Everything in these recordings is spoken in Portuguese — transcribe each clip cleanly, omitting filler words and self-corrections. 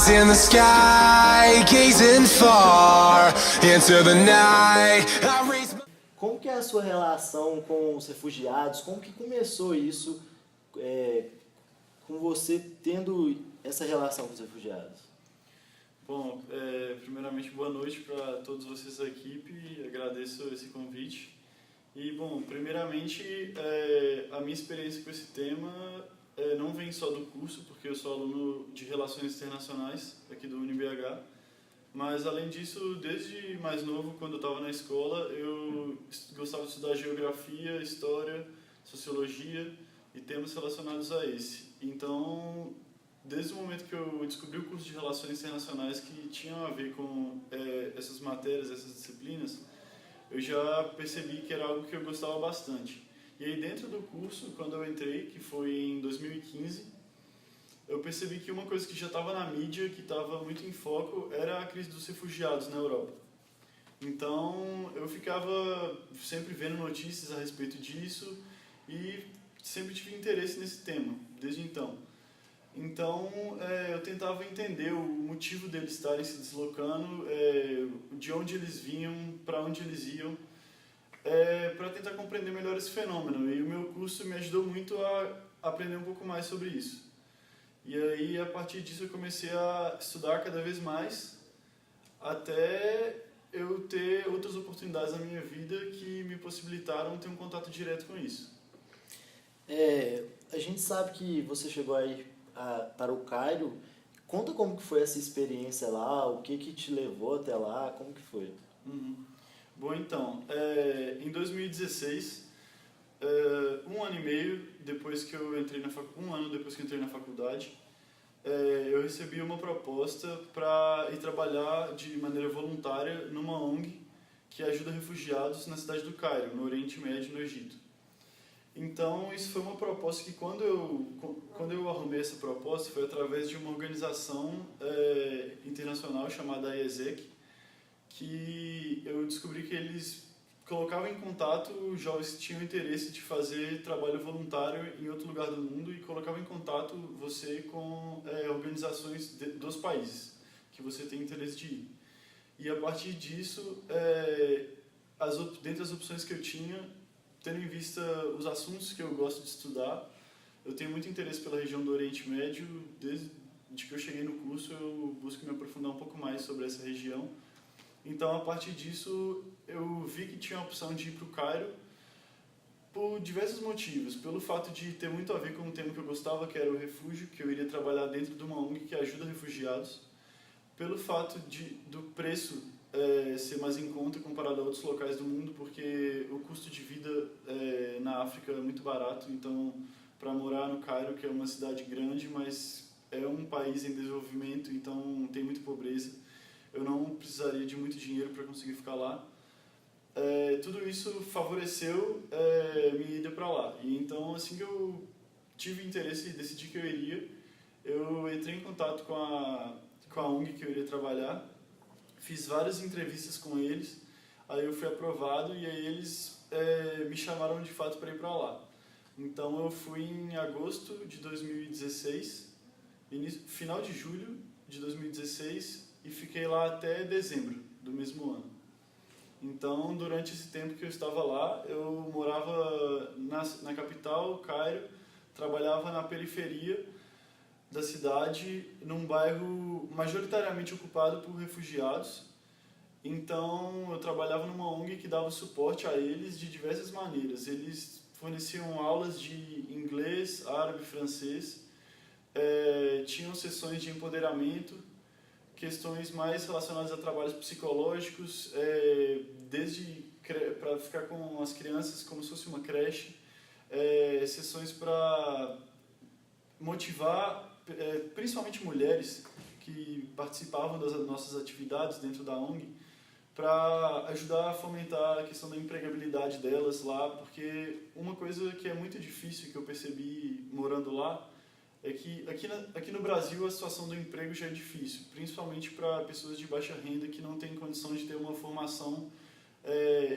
eyes in the sky, gazing far into the night. I raise my... Como que é a sua relação com os refugiados? Como que começou isso, com você tendo essa relação com os refugiados? Bom, primeiramente boa noite para todos vocês da equipe, agradeço esse convite. E, bom, primeiramente, a minha experiência com esse tema não vem só do curso, porque eu sou aluno de Relações Internacionais aqui do UniBH, mas, além disso, desde mais novo, quando eu estava na escola, eu gostava de estudar geografia, história, sociologia e temas relacionados a esse. Então, desde o momento que eu descobri o curso de Relações Internacionais que tinham a ver com essas matérias, essas disciplinas, eu já percebi que era algo que eu gostava bastante. E aí, dentro do curso, quando eu entrei, que foi em 2015, eu percebi que uma coisa que já estava na mídia, que estava muito em foco, era a crise dos refugiados na Europa. Então, eu ficava sempre vendo notícias a respeito disso e sempre tive interesse nesse tema, desde então. Então, eu tentava entender o motivo deles estarem se deslocando, de onde eles vinham, para onde eles iam, para tentar compreender melhor esse fenômeno. E o meu curso me ajudou muito a aprender um pouco mais sobre isso. E aí, a partir disso, eu comecei a estudar cada vez mais, até eu ter outras oportunidades na minha vida que me possibilitaram ter um contato direto com isso. A gente sabe que você chegou aí para o Cairo. Conta como que foi essa experiência lá, o que te levou até lá, como que foi? Bom, então, em 2016, um ano depois que eu entrei na faculdade, eu recebi uma proposta para ir trabalhar de maneira voluntária numa ONG que ajuda refugiados na cidade do Cairo, no Oriente Médio, no Egito. Então, isso foi uma proposta que, quando eu arrumei essa proposta, foi através de uma organização internacional chamada IESEC, que eu descobri que eles colocavam em contato jovens que tinham interesse de fazer trabalho voluntário em outro lugar do mundo e colocavam em contato você com organizações dos países que você tem interesse de ir. E, a partir disso, dentre as opções que eu tinha, tendo em vista os assuntos que eu gosto de estudar, eu tenho muito interesse pela região do Oriente Médio. Desde que eu cheguei no curso, eu busco me aprofundar um pouco mais sobre essa região. Então, a partir disso, eu vi que tinha a opção de ir para o Cairo por diversos motivos. Pelo fato de ter muito a ver com um tema que eu gostava, que era o refúgio, que eu iria trabalhar dentro de uma ONG que ajuda refugiados. Pelo fato do preço ser mais em conta comparado a outros locais do mundo, porque o custo de vida na África é muito barato. Então, para morar no Cairo, que é uma cidade grande, mas é um país em desenvolvimento, então tem muita pobreza, eu não precisaria de muito dinheiro para conseguir ficar lá. Tudo isso favoreceu minha ida para lá. E então, assim que eu tive interesse e decidi que eu iria, eu entrei em contato com a ONG que eu iria trabalhar, fiz várias entrevistas com eles, aí eu fui aprovado e aí eles me chamaram de fato para ir para lá. Então, eu fui em agosto de 2016, final de julho de 2016, e fiquei lá até dezembro do mesmo ano. Então, durante esse tempo que eu estava lá, eu morava na capital, Cairo, trabalhava na periferia da cidade, num bairro majoritariamente ocupado por refugiados. Então, eu trabalhava numa ONG que dava suporte a eles de diversas maneiras. Eles forneciam aulas de inglês, árabe, francês, tinham sessões de empoderamento, questões mais relacionadas a trabalhos psicológicos, desde para ficar com as crianças como se fosse uma creche, sessões para motivar, principalmente mulheres que participavam das nossas atividades dentro da ONG, para ajudar a fomentar a questão da empregabilidade delas lá, porque uma coisa que é muito difícil, que eu percebi morando lá, é que aqui no Brasil a situação do emprego já é difícil, principalmente para pessoas de baixa renda que não têm condição de ter uma formação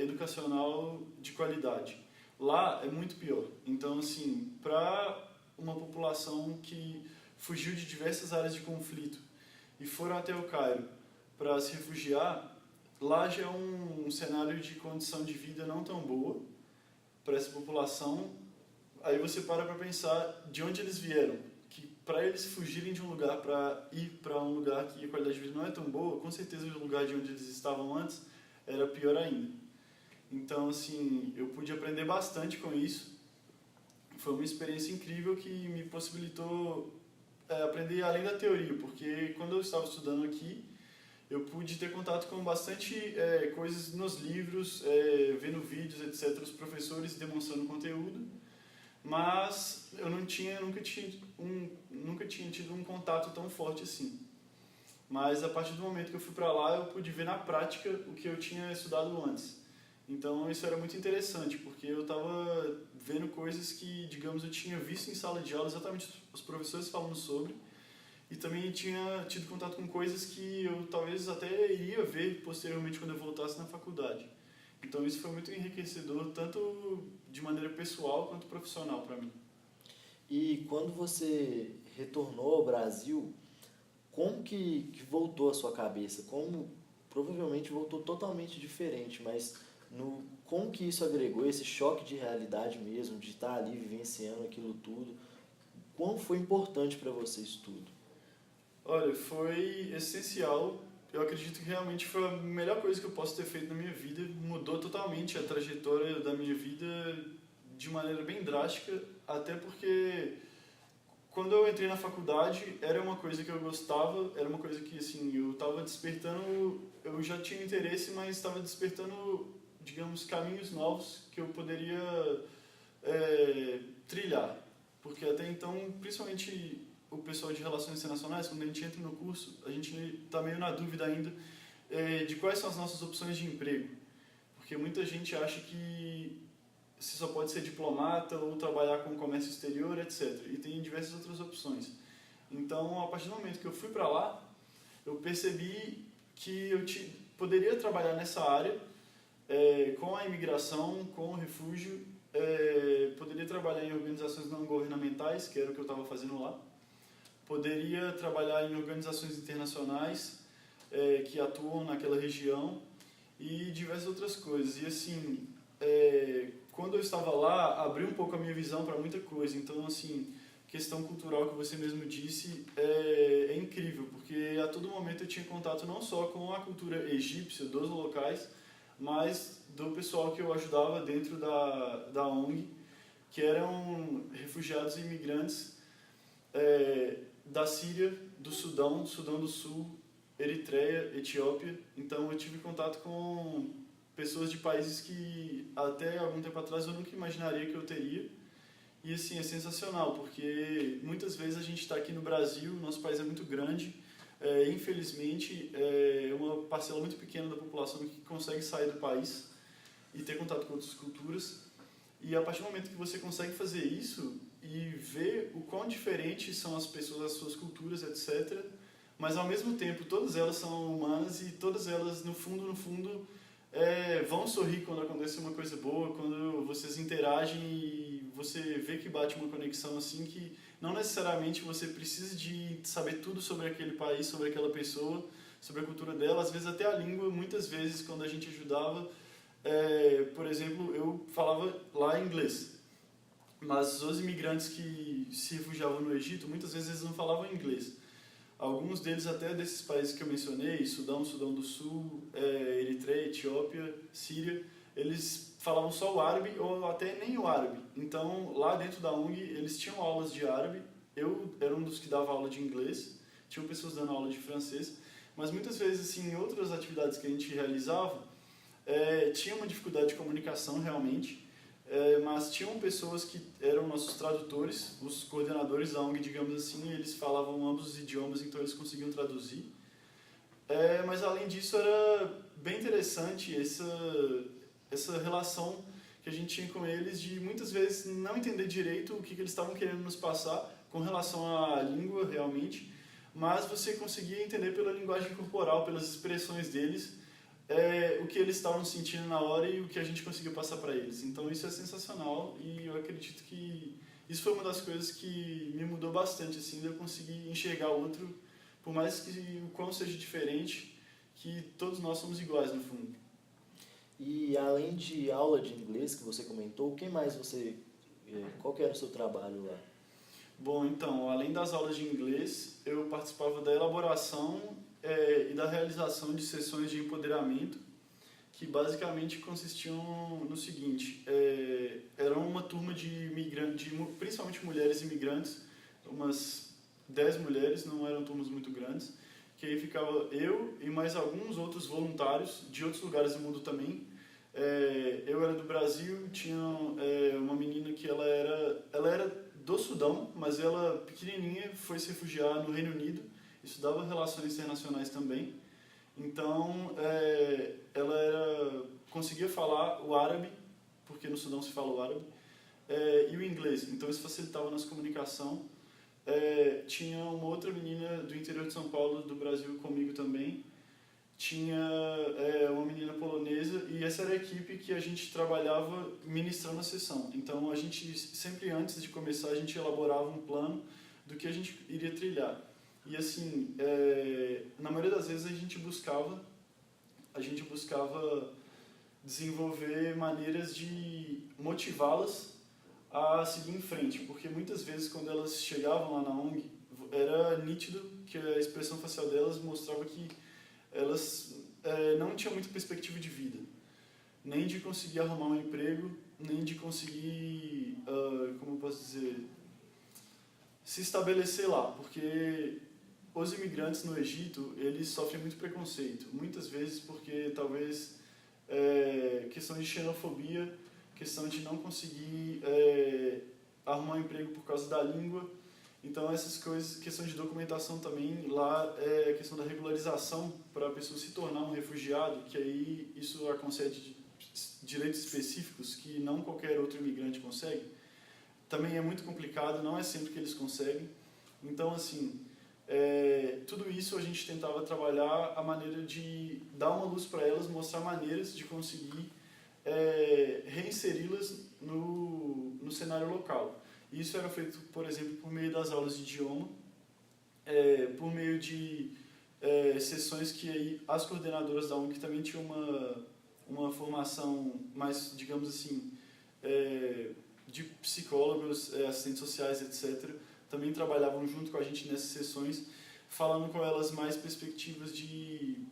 educacional de qualidade. Lá é muito pior. Então, assim, para uma população que fugiu de diversas áreas de conflito e foram até o Cairo para se refugiar, lá já é um cenário de condição de vida não tão boa para essa população. Aí você para pensar de onde eles vieram, que para eles fugirem de um lugar para ir para um lugar que a qualidade de vida não é tão boa, com certeza o lugar de onde eles estavam antes era pior ainda. Então, assim, eu pude aprender bastante com isso. Foi uma experiência incrível que me possibilitou aprender além da teoria, porque quando eu estava estudando aqui, eu pude ter contato com bastante coisas nos livros, vendo vídeos, etc., os professores demonstrando conteúdo, mas eu nunca tinha tido um contato tão forte assim. Mas a partir do momento que eu fui para lá, eu pude ver na prática o que eu tinha estudado antes. Então isso era muito interessante, porque eu estava vendo coisas que, digamos, eu tinha visto em sala de aula, exatamente os professores falando sobre, e também tinha tido contato com coisas que eu talvez até iria ver posteriormente quando eu voltasse na faculdade. Então isso foi muito enriquecedor, tanto de maneira pessoal quanto profissional para mim. E quando você retornou ao Brasil, como que voltou a sua cabeça? Como provavelmente voltou totalmente diferente, mas como que isso agregou esse choque de realidade mesmo, de estar ali vivenciando aquilo tudo? Quão foi importante para você isso tudo? Olha, foi essencial. Eu acredito que realmente foi a melhor coisa que eu posso ter feito na minha vida. Mudou totalmente a trajetória da minha vida de maneira bem drástica, até porque quando eu entrei na faculdade era uma coisa que eu gostava, era uma coisa que assim, eu estava despertando, eu já tinha interesse, mas estava despertando, digamos, caminhos novos que eu poderia trilhar. Porque até então, principalmente o pessoal de Relações Internacionais, quando a gente entra no curso, a gente está meio na dúvida ainda de quais são as nossas opções de emprego. Porque muita gente acha que você só pode ser diplomata ou trabalhar com comércio exterior, etc. E tem diversas outras opções. Então, a partir do momento que eu fui para lá, eu percebi que eu poderia trabalhar nessa área com a imigração, com o refúgio, poderia trabalhar em organizações não governamentais, que era o que eu estava fazendo lá, poderia trabalhar em organizações internacionais que atuam naquela região e diversas outras coisas. E assim, quando eu estava lá, abriu um pouco a minha visão para muita coisa. Então, assim, questão cultural que você mesmo disse é incrível, porque a todo momento eu tinha contato não só com a cultura egípcia dos locais, mas do pessoal que eu ajudava dentro da ONG, que eram refugiados e imigrantes da Síria, do Sudão do Sul, Eritreia, Etiópia. Então eu tive contato com pessoas de países que até algum tempo atrás eu nunca imaginaria que eu teria. E assim, é sensacional, porque muitas vezes a gente está aqui no Brasil, nosso país é muito grande, infelizmente é uma parcela muito pequena da população que consegue sair do país e ter contato com outras culturas. E a partir do momento que você consegue fazer isso e ver o quão diferentes são as pessoas, as suas culturas, etc., mas ao mesmo tempo todas elas são humanas e todas elas, no fundo, vão sorrir quando acontece uma coisa boa, quando vocês interagem e você vê que bate uma conexão assim que não necessariamente você precisa de saber tudo sobre aquele país, sobre aquela pessoa, sobre a cultura dela, às vezes até a língua. Muitas vezes quando a gente ajudava, por exemplo, eu falava lá inglês, mas os imigrantes que se refugiavam no Egito, muitas vezes eles não falavam inglês. Alguns deles até desses países que eu mencionei, Sudão do Sul, Eritreia, Etiópia, Síria, eles falavam só o árabe ou até nem o árabe. Então, lá dentro da ONG, eles tinham aulas de árabe. Eu era um dos que dava aula de inglês, tinham pessoas dando aula de francês, mas muitas vezes, assim, em outras atividades que a gente realizava, tinha uma dificuldade de comunicação realmente, mas tinham pessoas que eram nossos tradutores, os coordenadores da ONG, digamos assim, e eles falavam ambos os idiomas, então eles conseguiam traduzir. Mas além disso era bem interessante essa relação que a gente tinha com eles de muitas vezes não entender direito o que eles estavam querendo nos passar com relação à língua realmente, mas você conseguia entender pela linguagem corporal, pelas expressões deles, o que eles estavam sentindo na hora e o que a gente conseguiu passar para eles. Então isso é sensacional e eu acredito que isso foi uma das coisas que me mudou bastante, assim, de eu conseguir enxergar o outro por mais que o quão seja diferente, que todos nós somos iguais no fundo. E além de aula de inglês que você comentou, o que mais qual que era o seu trabalho lá? Bom, então, além das aulas de inglês, eu participava da elaboração e da realização de sessões de empoderamento, que basicamente consistiam no seguinte: era uma turma de imigrantes, principalmente mulheres imigrantes, umas 10 mulheres, não eram turmas muito grandes, que aí ficava eu e mais alguns outros voluntários de outros lugares do mundo também. Eu era do Brasil, tinha uma menina que ela era do Sudão, mas ela, pequenininha, foi se refugiar no Reino Unido, estudava relações internacionais também. Então, ela conseguia falar o árabe, porque no Sudão se fala o árabe, e o inglês. Então, isso facilitava a nossa comunicação. Tinha uma outra menina do interior de São Paulo, do Brasil, comigo também. Tinha uma menina polonesa, e essa era a equipe que a gente trabalhava ministrando a sessão. Então, a gente, sempre antes de começar, a gente elaborava um plano do que a gente iria trilhar. E assim, na maioria das vezes a gente buscava desenvolver maneiras de motivá-las a seguir em frente, porque muitas vezes quando elas chegavam lá na ONG, era nítido que a expressão facial delas mostrava que elas não tinham muita perspectiva de vida, nem de conseguir arrumar um emprego, nem de conseguir, como eu posso dizer, se estabelecer lá, porque os imigrantes no Egito, eles sofrem muito preconceito, muitas vezes porque talvez questão de xenofobia, questão de não conseguir arrumar um emprego por causa da língua. Então essas coisas, questão de documentação também, lá é a questão da regularização para a pessoa se tornar um refugiado, que aí isso concede direitos específicos que não qualquer outro imigrante consegue. Também é muito complicado, não é sempre que eles conseguem. Então, assim, tudo isso a gente tentava trabalhar a maneira de dar uma luz para elas, mostrar maneiras de conseguir reinseri-las no cenário local. Isso era feito, por exemplo, por meio das aulas de idioma, por meio de sessões que aí as coordenadoras da ONG também tinham uma formação mais, digamos assim, de psicólogos, assistentes sociais, etc., também trabalhavam junto com a gente nessas sessões, falando com elas mais perspectivas de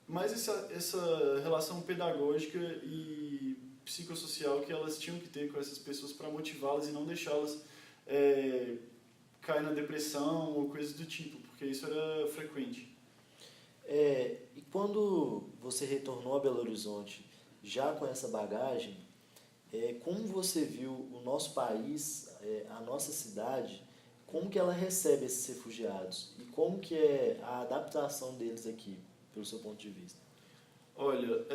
mais essa relação pedagógica e psicossocial que elas tinham que ter com essas pessoas para motivá-las e não deixá-las cair na depressão ou coisas do tipo, porque isso era frequente. E quando você retornou a Belo Horizonte, já com essa bagagem, como você viu o nosso país, a nossa cidade, como que ela recebe esses refugiados? E como que é a adaptação deles aqui, pelo seu ponto de vista? Olha,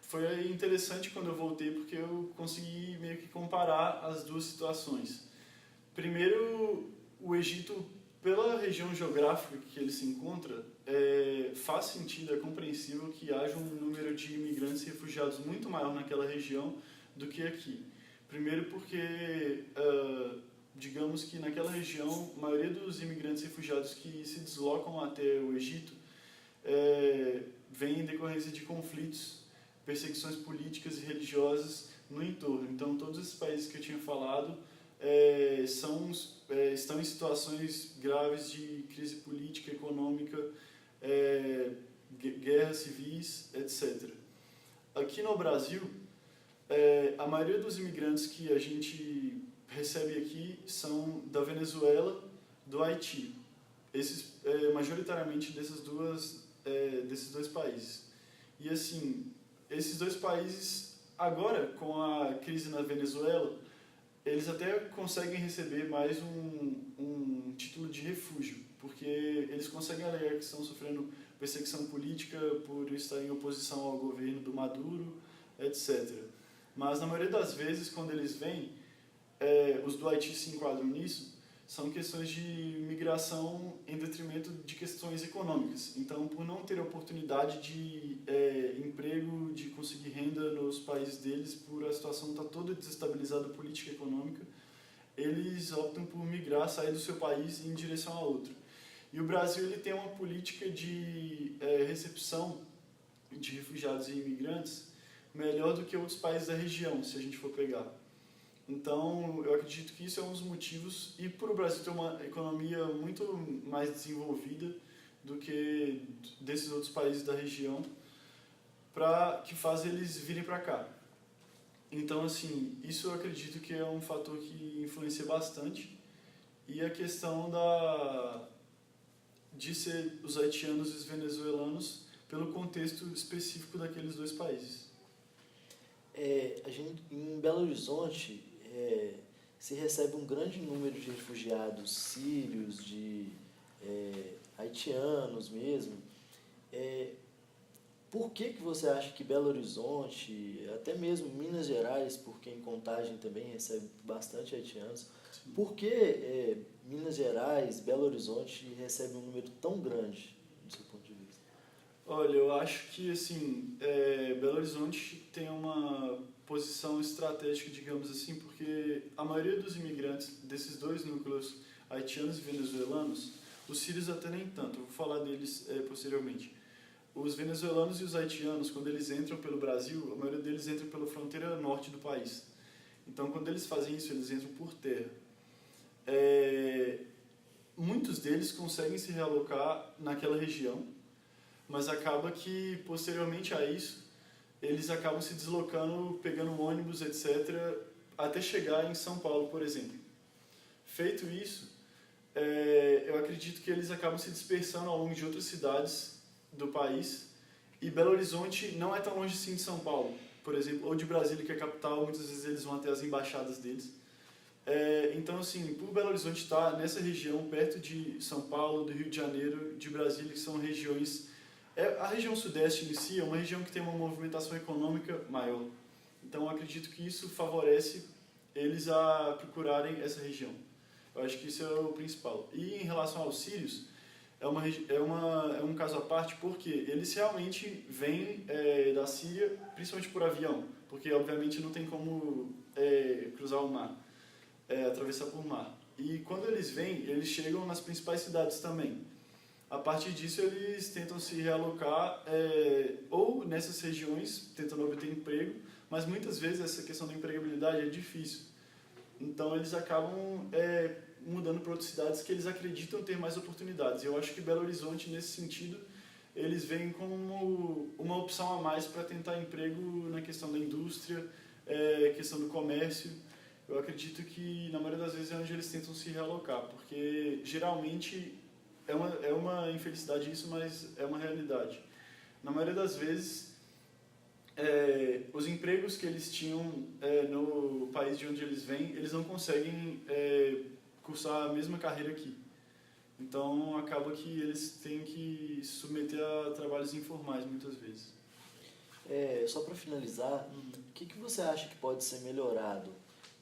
foi interessante quando eu voltei, porque eu consegui meio que comparar as duas situações. Primeiro, o Egito, pela região geográfica que ele se encontra, faz sentido, é compreensível que haja um número de imigrantes e refugiados muito maior naquela região do que aqui. Primeiro porque, digamos que naquela região, a maioria dos imigrantes e refugiados que se deslocam até o Egito vem em decorrência de conflitos, perseguições políticas e religiosas no entorno. Então, todos esses países que eu tinha falado estão em situações graves de crise política, econômica, guerras civis, etc. Aqui no Brasil, a maioria dos imigrantes que a gente recebe aqui são da Venezuela, do Haiti. Esses, majoritariamente desses dois países. E assim, esses dois países, agora com a crise na Venezuela, eles até conseguem receber mais um título de refúgio, porque eles conseguem alegar que estão sofrendo perseguição política por estar em oposição ao governo do Maduro, etc. Mas na maioria das vezes, quando eles vêm, os do Haiti se enquadram nisso, são questões de migração em detrimento de questões econômicas. Então, por não ter oportunidade de emprego, de conseguir renda nos países deles, por a situação estar toda desestabilizada política e econômica, eles optam por migrar, sair do seu país em direção a outro. E o Brasil ele tem uma política de recepção de refugiados e imigrantes melhor do que outros países da região, se a gente for pegar. Então, eu acredito que isso é um dos motivos, e por o Brasil ter uma economia muito mais desenvolvida do que desses outros países da região, que faz eles virem para cá. Então, assim, isso eu acredito que é um fator que influencia bastante. E a questão de ser os haitianos e os venezuelanos pelo contexto específico daqueles dois países. Em Belo Horizonte, se recebe um grande número de refugiados sírios, de haitianos mesmo. Por que você acha que Belo Horizonte, até mesmo Minas Gerais, porque em Contagem também recebe bastante haitianos, Sim. por que Minas Gerais, Belo Horizonte recebe um número tão grande, do seu ponto de vista? Olha, eu acho que assim, Belo Horizonte tem uma posição estratégica, digamos assim, porque a maioria dos imigrantes desses dois núcleos, haitianos e venezuelanos, os sírios até nem tanto, eu vou falar deles posteriormente. Os venezuelanos e os haitianos, quando eles entram pelo Brasil, a maioria deles entra pela fronteira norte do país. Então, quando eles fazem isso, eles entram por terra. Muitos deles conseguem se realocar naquela região, mas acaba que, posteriormente a isso, eles acabam se deslocando, pegando ônibus, etc., até chegar em São Paulo, por exemplo. Feito isso, eu acredito que eles acabam se dispersando ao longo de outras cidades do país, e Belo Horizonte não é tão longe assim de São Paulo, por exemplo, ou de Brasília, que é a capital, muitas vezes eles vão até as embaixadas deles. Então, assim, por Belo Horizonte estar nessa região, perto de São Paulo, do Rio de Janeiro, de Brasília, que são regiões... a região sudeste em si é uma região que tem uma movimentação econômica maior. Então, eu acredito que isso favorece eles a procurarem essa região. Eu acho que isso é o principal. E em relação aos sírios, é um caso à parte, porque eles realmente vêm da Síria, principalmente por avião, porque obviamente não tem como cruzar o mar, atravessar por mar. E quando eles vêm, eles chegam nas principais cidades também. A partir disso, eles tentam se realocar ou nessas regiões, tentando obter emprego, mas muitas vezes essa questão da empregabilidade é difícil. Então, eles acabam mudando para outras cidades que eles acreditam ter mais oportunidades. Eu acho que Belo Horizonte, nesse sentido, eles veem como uma opção a mais para tentar emprego na questão da indústria, questão do comércio. Eu acredito que, na maioria das vezes, é onde eles tentam se realocar, porque, geralmente, é uma infelicidade isso, mas é uma realidade. Na maioria das vezes, os empregos que eles tinham no país de onde eles vêm, eles não conseguem cursar a mesma carreira aqui. Então, acaba que eles têm que se submeter a trabalhos informais, muitas vezes. Só para finalizar, o que você acha que pode ser melhorado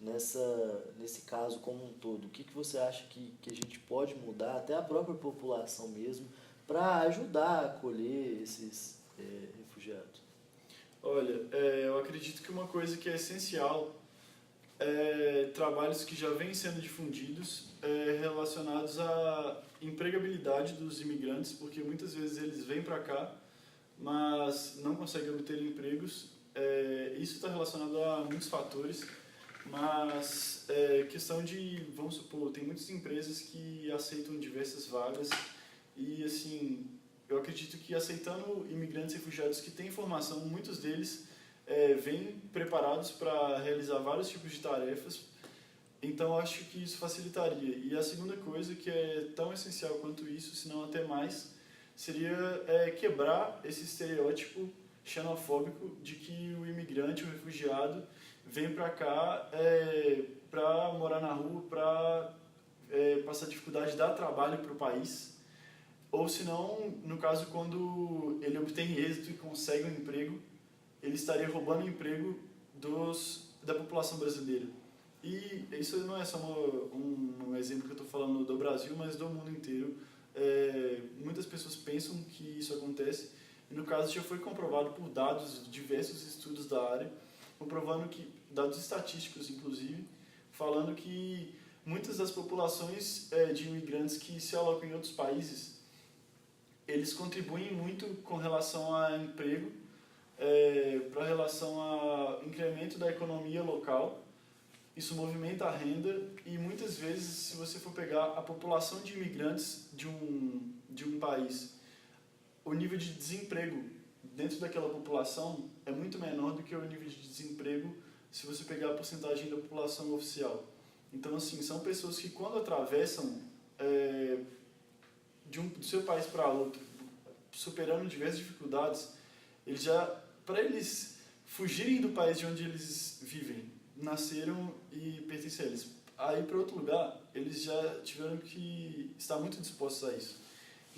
nesse caso como um todo? O que você acha que a gente pode mudar, até a própria população mesmo, para ajudar a acolher esses refugiados? Olha, eu acredito que uma coisa que é essencial trabalhos que já vêm sendo difundidos relacionados à empregabilidade dos imigrantes, porque muitas vezes eles vêm para cá, mas não conseguem obter empregos. Isso está relacionado a muitos fatores, mas questão de, vamos supor, tem muitas empresas que aceitam diversas vagas e, assim, eu acredito que aceitando imigrantes e refugiados que têm formação, muitos deles vêm preparados para realizar vários tipos de tarefas. Então, eu acho que isso facilitaria. E a segunda coisa, que é tão essencial quanto isso, se não até mais, seria quebrar esse estereótipo xenofóbico de que o imigrante, o refugiado, vem para cá para morar na rua, para passar dificuldade de dar trabalho para o país. Ou se não, no caso, quando ele obtém êxito e consegue um emprego, ele estaria roubando o emprego da população brasileira. E isso não é só um exemplo que eu estou falando do Brasil, mas do mundo inteiro. Muitas pessoas pensam que isso acontece, e no caso já foi comprovado por dados, diversos estudos da área, comprovando que, dados estatísticos inclusive, falando que muitas das populações de imigrantes que se alocam em outros países, eles contribuem muito com relação a emprego, para relação a incremento da economia local. Isso movimenta a renda e muitas vezes, se você for pegar a população de imigrantes de um país, o nível de desemprego dentro daquela população é muito menor do que o nível de desemprego se você pegar a porcentagem da população oficial. Então, assim, são pessoas que quando atravessam do seu país para outro, superando diversas dificuldades, para eles fugirem do país de onde eles vivem, nasceram e pertencem a eles, aí para outro lugar, eles já tiveram que estar muito dispostos a isso.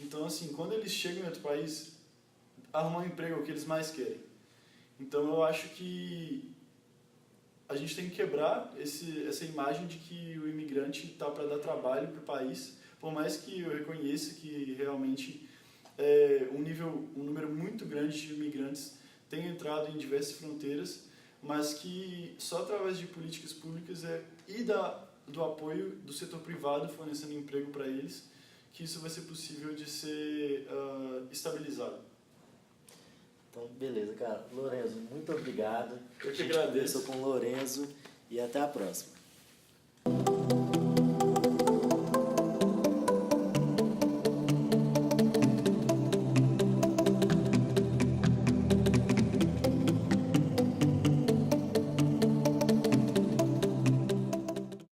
Então, assim, quando eles chegam em outro país, arrumar um emprego é o que eles mais querem. Então, eu acho que a gente tem que quebrar essa imagem de que o imigrante está para dar trabalho para o país, por mais que eu reconheça que realmente um número muito grande de imigrantes tem entrado em diversas fronteiras, mas que só através de políticas públicas e do apoio do setor privado fornecendo emprego para eles, que isso vai ser possível de ser estabilizado. Então, beleza, cara. Lorenzo, muito obrigado. Eu que A gente agradeço. conversou com o Lorenzo e até a próxima.